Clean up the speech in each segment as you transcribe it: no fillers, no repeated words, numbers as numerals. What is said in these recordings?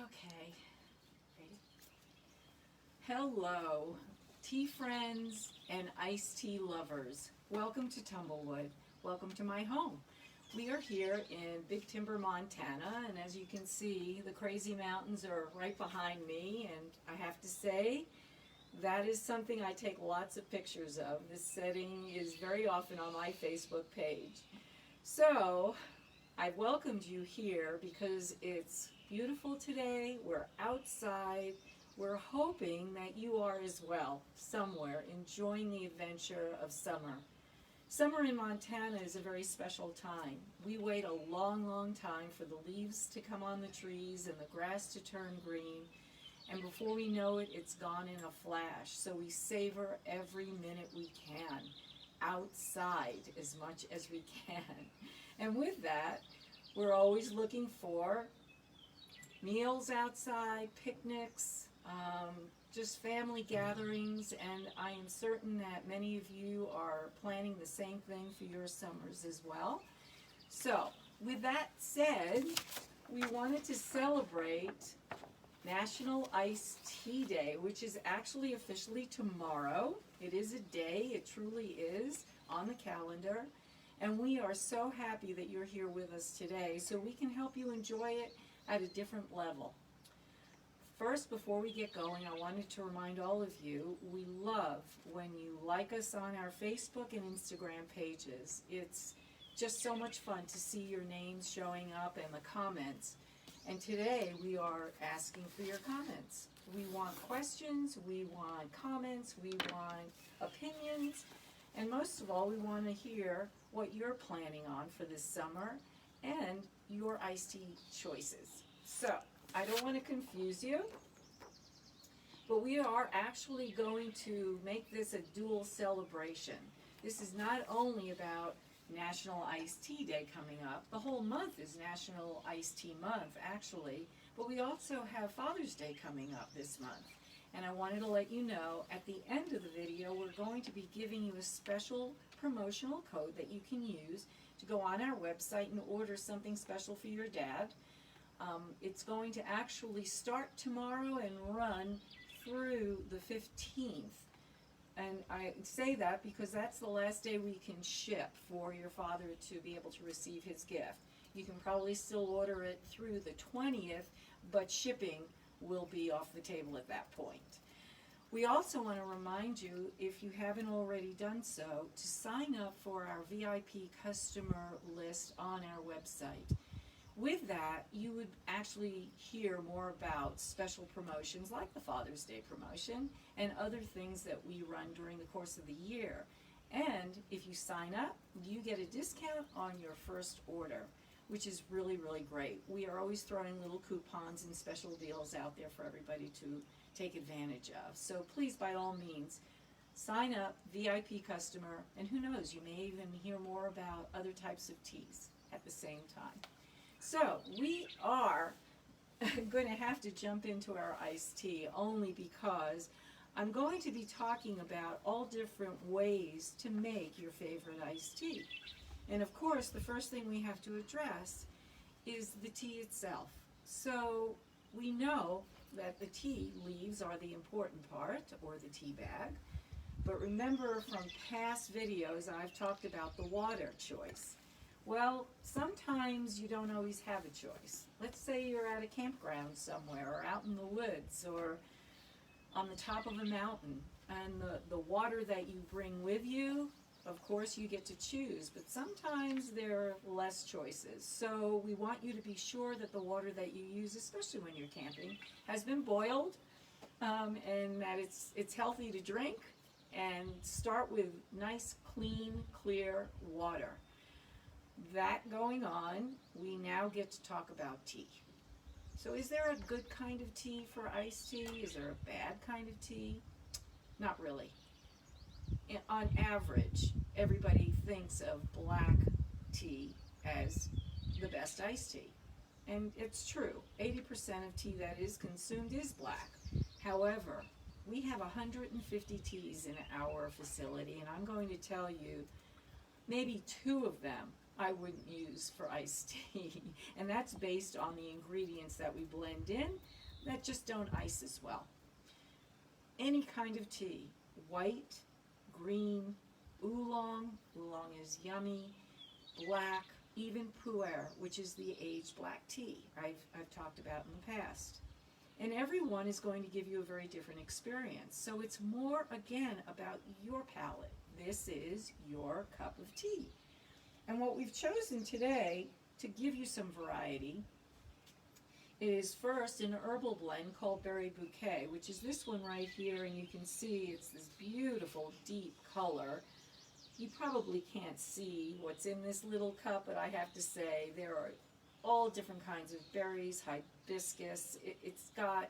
Okay, ready? Hello, tea friends and iced tea lovers. Welcome to Tumblewood. Welcome to my home. We are here in Big Timber, Montana, and as you can see, the crazy mountains are right behind me, and I have to say, that is something I take lots of pictures of. This setting is very often on my Facebook page. So, I've welcomed you here because it's beautiful today. We're outside. We're hoping that you are as well, somewhere, enjoying the adventure of summer. Summer in Montana is a very special time. We wait a long, long time for the leaves to come on the trees and the grass to turn green. And before we know it, it's gone in a flash. So we savor every minute we can outside as much as we can. And with that, we're always looking for meals outside, picnics, just family gatherings, and I am certain that many of you are planning the same thing for your summers as well. So, with that said, we wanted to celebrate National Iced Tea Day, which is actually officially tomorrow. It is a day, it truly is, on the calendar. And we are so happy that you're here with us today so we can help you enjoy it at a different level. First, before we get going, I wanted to remind all of you, we love when you like us on our Facebook and Instagram pages. It's just so much fun to see your names showing up and the comments. And today we are asking for your comments. We want questions, we want comments, we want opinions, and most of all, we want to hear what you're planning on for this summer and your iced tea choices. So, I don't want to confuse you, but we are actually going to make this a dual celebration. This is not only about National Iced Tea Day coming up. The whole month is National Iced Tea Month, actually, but we also have Father's Day coming up this month. And I wanted to let you know, at the end of the video, we're going to be giving you a special promotional code that you can use to go on our website and order something special for your dad. It's going to actually start tomorrow and run through the 15th. And I say that because that's the last day we can ship for your father to be able to receive his gift. You can probably still order it through the 20th, but shipping will be off the table at that point. We also want to remind you, if you haven't already done so, to sign up for our VIP customer list on our website. With that, you would actually hear more about special promotions like the Father's Day promotion and other things that we run during the course of the year. And if you sign up, you get a discount on your first order, which is really, really great. We are always throwing little coupons and special deals out there for everybody to take advantage of. So please, by all means, sign up, VIP customer, and who knows, you may even hear more about other types of teas at the same time. So we are going to have to jump into our iced tea only because I'm going to be talking about all different ways to make your favorite iced tea. And of course, the first thing we have to address is the tea itself. So we know that the tea leaves are the important part, or the tea bag. But remember from past videos, I've talked about the water choice. Well, sometimes you don't always have a choice. Let's say you're at a campground somewhere, or out in the woods, or on the top of a mountain, and the water that you bring with you, of course you get to choose, but sometimes there are less choices. So we want you to be sure that the water that you use, especially when you're camping, has been boiled, and that it's healthy to drink, and start with nice, clean, clear water. That going on, we now get to talk about tea. So is there a good kind of tea for iced tea? Is there a bad kind of tea? Not really. On average, everybody thinks of black tea as the best iced tea. And it's true. 80% of tea that is consumed is black. However, we have 150 teas in our facility, and I'm going to tell you maybe 2 of them I wouldn't use for iced tea. And that's based on the ingredients that we blend in that just don't ice as well. Any kind of tea, white, green, oolong, oolong is yummy, black, even pu'er, which is the aged black tea I've talked about in the past. And everyone is going to give you a very different experience. So it's more, again, about your palate. This is your cup of tea. And what we've chosen today to give you some variety is first an herbal blend called Berry Bouquet, which is this one right here, and you can see it's this beautiful deep color. You probably can't see what's in this little cup, but I have to say there are all different kinds of berries, hibiscus. It's got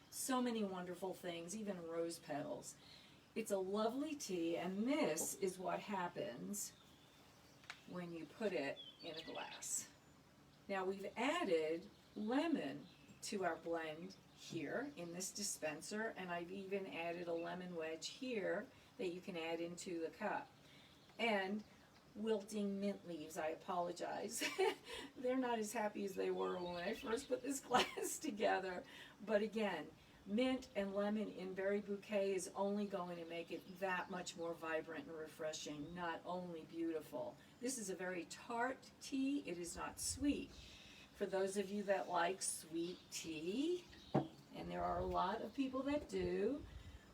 so many wonderful things, even rose petals. It's a lovely tea, and this is what happens when you put it in a glass. Now we've added lemon to our blend here in this dispenser, and I've even added a lemon wedge here that you can add into the cup. And wilting mint leaves, I apologize. They're not as happy as they were when I first put this glass together. But again, mint and lemon in Berry Bouquet is only going to make it that much more vibrant and refreshing, not only beautiful. This is a very tart tea. It is not sweet. For those of you that like sweet tea, and there are a lot of people that do,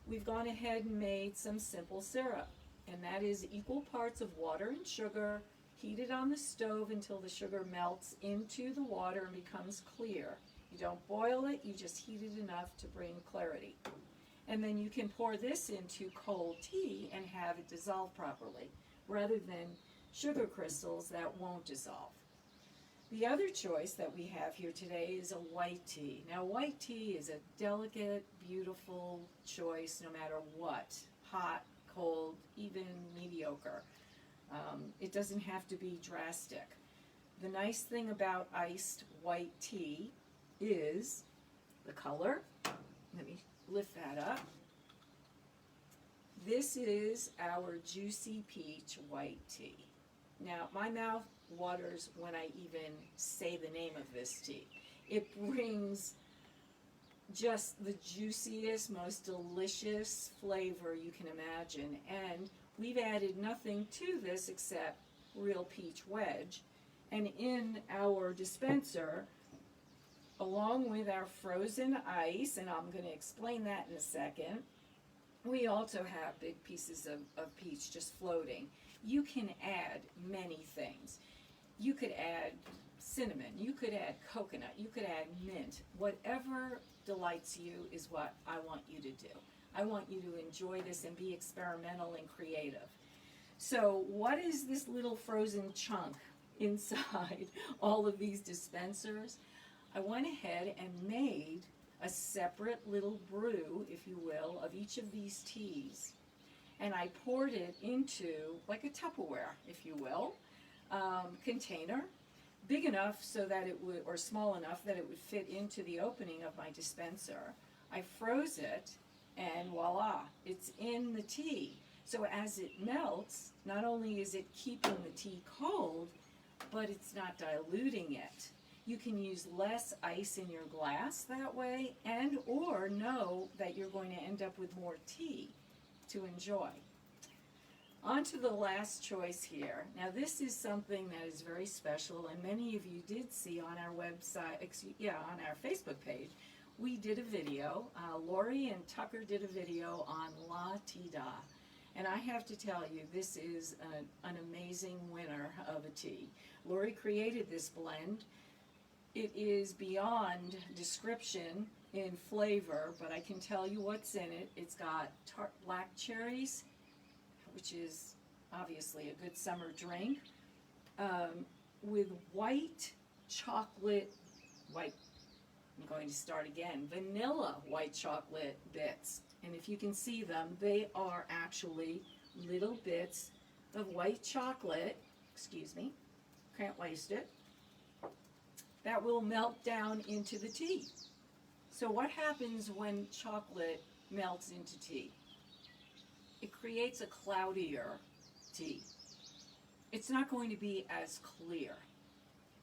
we've gone ahead and made some simple syrup. And that is equal parts of water and sugar, heated on the stove until the sugar melts into the water and becomes clear. You don't boil it, you just heat it enough to bring clarity. And then you can pour this into cold tea and have it dissolve properly, rather than sugar crystals that won't dissolve. The other choice that we have here today is a white tea. Now, white tea is a delicate, beautiful choice no matter what, hot, cold, even mediocre. It doesn't have to be drastic. The nice thing about iced white tea is the color. Let me lift that up. This is our Juicy Peach white tea. Now, my mouth waters when I even say the name of this tea. It brings just the juiciest, most delicious flavor you can imagine. And we've added nothing to this except real peach wedge. And in our dispenser, along with our frozen ice, and I'm going to explain that in a second, we also have big pieces of peach just floating. You can add many things. You could add cinnamon, you could add coconut, you could add mint. Whatever delights you is what I want you to do. I want you to enjoy this and be experimental and creative. So what is this little frozen chunk inside all of these dispensers? I went ahead and made a separate little brew, if you will, of each of these teas. And I poured it into like a Tupperware, if you will, container, big enough so that it would, or small enough that it would fit into the opening of my dispenser. I froze it, and voila, it's in the tea. So as it melts, not only is it keeping the tea cold, but it's not diluting it. You can use less ice in your glass that way, and or know that you're going to end up with more tea to enjoy. On to the last choice here. Now this is something that is very special, and many of you did see on our website, on our Facebook page. We did a video, Lori and Tucker did a video on La Tea Da. And I have to tell you, this is an amazing winner of a tea. Lori created this blend. It is beyond description in flavor, but I can tell you what's in it. It's got tart black cherries, which is obviously a good summer drink, with white chocolate, I'm going to start again, vanilla white chocolate bits. And if you can see them, they are actually little bits of white chocolate, excuse me, can't waste it, that will melt down into the tea. So what happens when chocolate melts into tea? It creates a cloudier tea. it's not going to be as clear.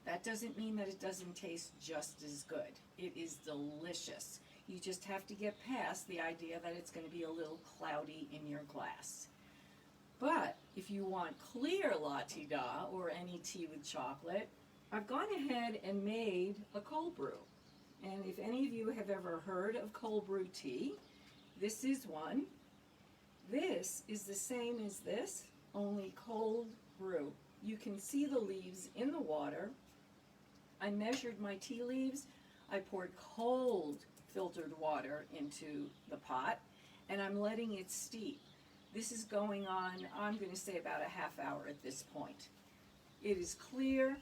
That doesn't mean that it doesn't taste just as good. It is delicious. You just have to get past the idea that it's going to be a little cloudy in your glass. But if you want clear latte da or any tea with chocolate, I've gone ahead and made a cold brew. And if any of you have ever heard of cold brew tea, this is one. This is the same as this, only cold brew. You can see the leaves in the water. I measured my tea leaves. I poured cold filtered water into the pot, and I'm letting it steep. This is going on, I'm going to say about a half hour at this point. It is clear.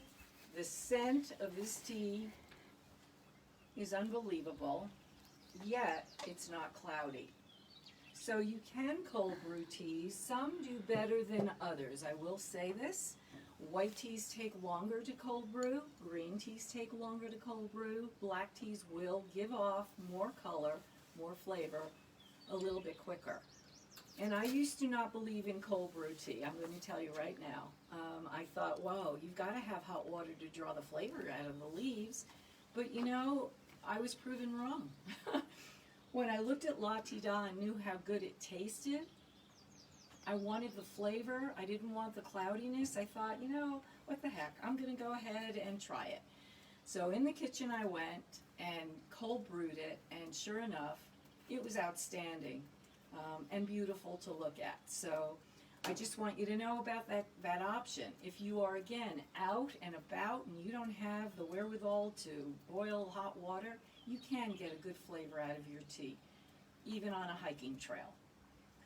The scent of this tea is unbelievable, yet it's not cloudy. So you can cold brew teas. Some do better than others. I will say this. White teas take longer to cold brew. Green teas take longer to cold brew. Black teas will give off more color, more flavor, a little bit quicker. And I used to not believe in cold brew tea. I'm going to tell you right now. I thought, whoa, you've got to have hot water to draw the flavor out of the leaves. But you know, I was proven wrong. When I looked at latte da and knew how good it tasted, I wanted the flavor. I didn't want the cloudiness. I thought, you know, what the heck? I'm going to go ahead and try it. So in the kitchen I went and cold brewed it, and sure enough, it was outstanding and beautiful to look at. So I just want you to know about that option. If you are, again, out and about and you don't have the wherewithal to boil hot water, you can get a good flavor out of your tea, even on a hiking trail.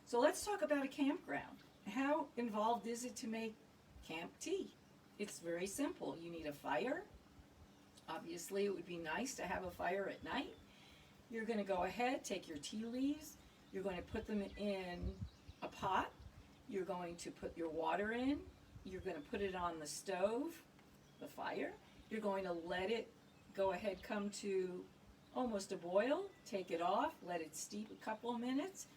So let's talk about a campground. How involved is it to make camp tea? It's very simple. You need a fire. Obviously, it would be nice to have a fire at night. You're going to go ahead, take your tea leaves. You're going to put them in a pot. You're going to put your water in. You're going to put it on the stove, the fire. You're going to let it go ahead, come to almost a boil. Take it off, let it steep a couple of minutes.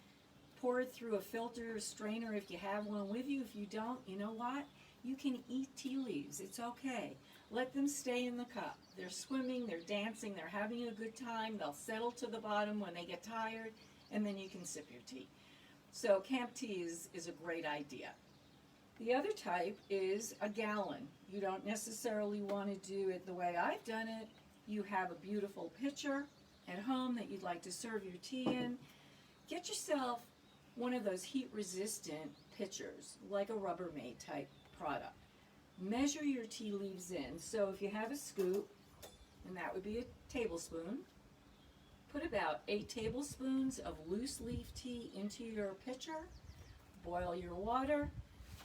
Pour it through a filter or strainer if you have one with you. If you don't, you know what? You can eat tea leaves. It's okay. Let them stay in the cup. They're swimming, they're dancing, they're having a good time. They'll settle to the bottom when they get tired, and then you can sip your tea. So camp tea is a great idea. The other type is a gallon. You don't necessarily want to do it the way I've done it. You have a beautiful pitcher at home that you'd like to serve your tea in. Get yourself one of those heat-resistant pitchers, like a Rubbermaid type product. Measure your tea leaves in. So if you have a scoop, and that would be a tablespoon, put about 8 tablespoons of loose leaf tea into your pitcher. Boil your water,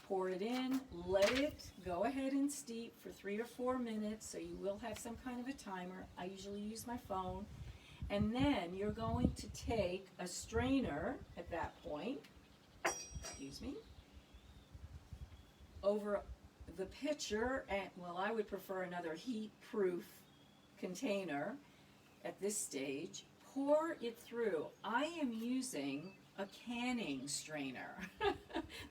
pour it in, let it go ahead and steep for 3 or 4 minutes, so you will have some kind of a timer. I usually use my phone. And then you're going to take a strainer at that point, excuse me, over the pitcher, and well, I would prefer another heat-proof container at this stage. Pour it through. I am using a canning strainer.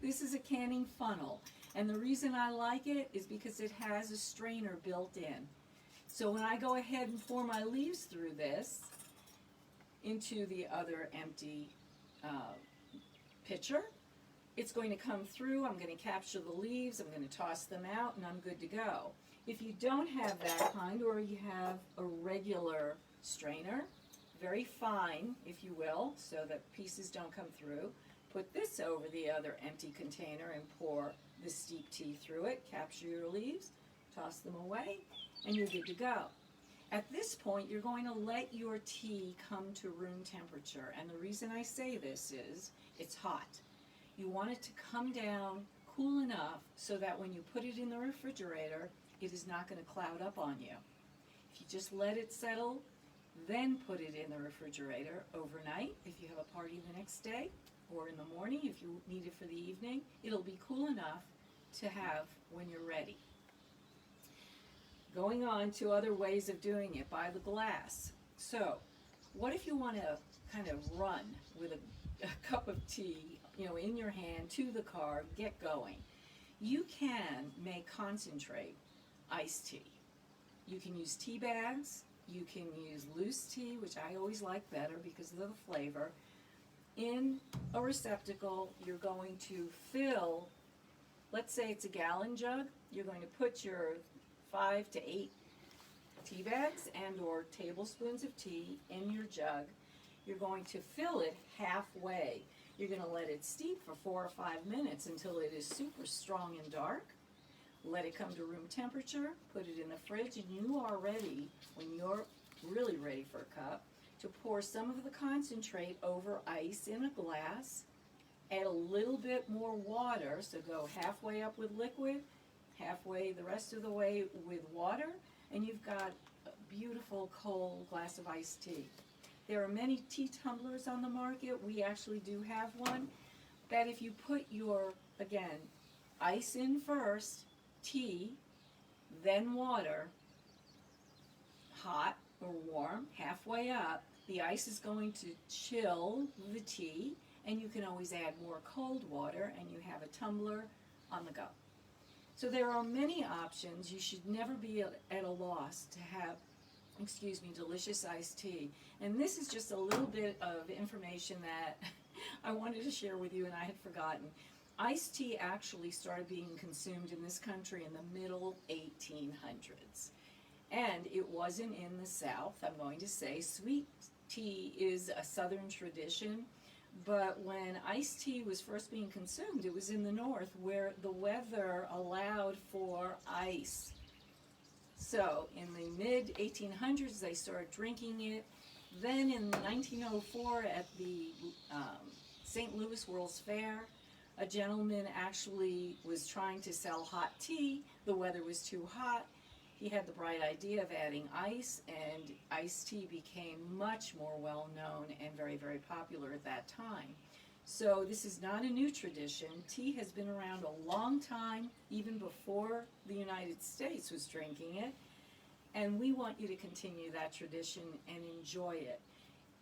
This is a canning funnel, and the reason I like it is because it has a strainer built in. So when I go ahead and pour my leaves through this into the other empty pitcher, it's going to come through. I'm going to capture the leaves, I'm going to toss them out, and I'm good to go. If you don't have that kind, or you have a regular strainer, very fine, if you will, so that pieces don't come through, put this over the other empty container and pour the steep tea through it, capture your leaves, toss them away, and you're good to go. At this point, you're going to let your tea come to room temperature, and the reason I say this is it's hot. You want it to come down cool enough so that when you put it in the refrigerator, it is not going to cloud up on you. If you just let it settle, then put it in the refrigerator overnight if you have a party the next day, or in the morning if you need it for the evening, it'll be cool enough to have when you're ready. Going on to other ways of doing it, by the glass. So, what if you want to kind of run with a cup of tea, in your hand to the car, get going? You can make concentrate iced tea. You can use tea bags. You can use loose tea, which I always like better because of the flavor. In a receptacle, you're going to fill, let's say it's a gallon jug, you're going to put your 5 to 8 tea bags and or tablespoons of tea in your jug. You're going to fill it halfway. You're going to let it steep for 4 or 5 minutes until it is super strong and dark. Let it come to room temperature, put it in the fridge, and you are ready, when you're really ready for a cup, to pour some of the concentrate over ice in a glass, add a little bit more water, so go halfway up with liquid, halfway the rest of the way with water, and you've got a beautiful cold glass of iced tea. There are many tea tumblers on the market. We actually do have one that if you put your, again, ice in first, tea, then water, hot or warm, halfway up, the ice is going to chill the tea, and you can always add more cold water, and you have a tumbler on the go. So there are many options. You should never be at a loss to have, delicious iced tea. And this is just a little bit of information that I wanted to share with you and I had forgotten. Iced tea actually started being consumed in this country in the middle 1800s. And it wasn't in the South, I'm going to say. Sweet tea is a Southern tradition, but when iced tea was first being consumed, it was in the North where the weather allowed for ice. So in the mid-1800s, they started drinking it. Then in 1904 at the St. Louis World's Fair, a gentleman actually was trying to sell hot tea. The weather was too hot. He had the bright idea of adding ice, and iced tea became much more well-known and very, very popular at that time. So this is not a new tradition. Tea has been around a long time, even before the United States was drinking it, and we want you to continue that tradition and enjoy it.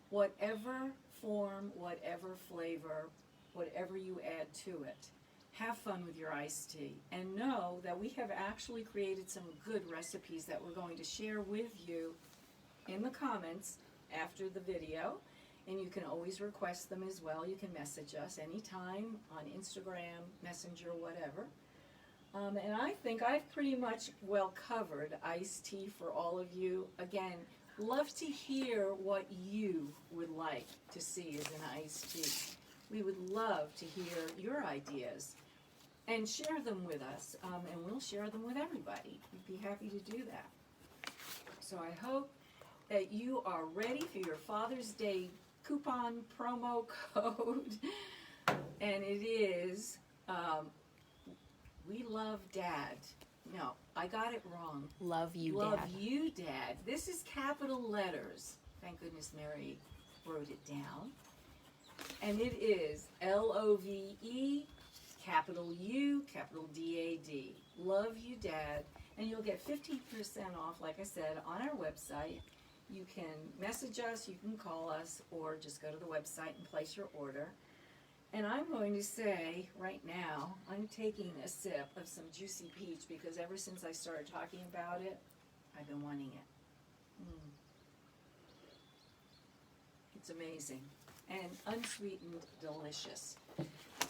Whatever form, whatever flavor, whatever you add to it, have fun with your iced tea, and know that we have actually created some good recipes that we're going to share with you in the comments after the video, and you can always request them as well. You can message us anytime on Instagram, Messenger, whatever. And I think I've pretty much well covered iced tea for all of you. Again, love to hear what you would like to see as an iced tea. We would love to hear your ideas and share them with us, and we'll share them with everybody. We'd be happy to do that. So I hope that you are ready for your Father's Day coupon promo code, and it is We Love Dad. No, I got it wrong. Love you, Love Dad. you, Dad. This is capital letters. Thank goodness Mary wrote it down. And it is LOVE, capital U, capital DAD. Love you, Dad. And you'll get 50% off, like I said, on our website. You can message us, you can call us, or just go to the website and place your order. And I'm going to say right now, I'm taking a sip of some juicy peach because ever since I started talking about it, I've been wanting it. It's amazing and unsweetened, delicious.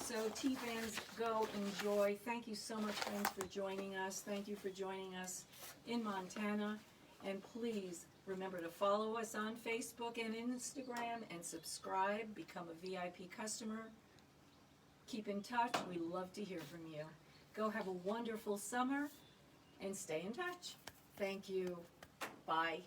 So tea fans, go enjoy. Thank you so much, friends, for joining us. Thank you for joining us in Montana. And please remember to follow us on Facebook and Instagram and subscribe, become a VIP customer. Keep in touch. We love to hear from you. Go have a wonderful summer and stay in touch. Thank you. Bye.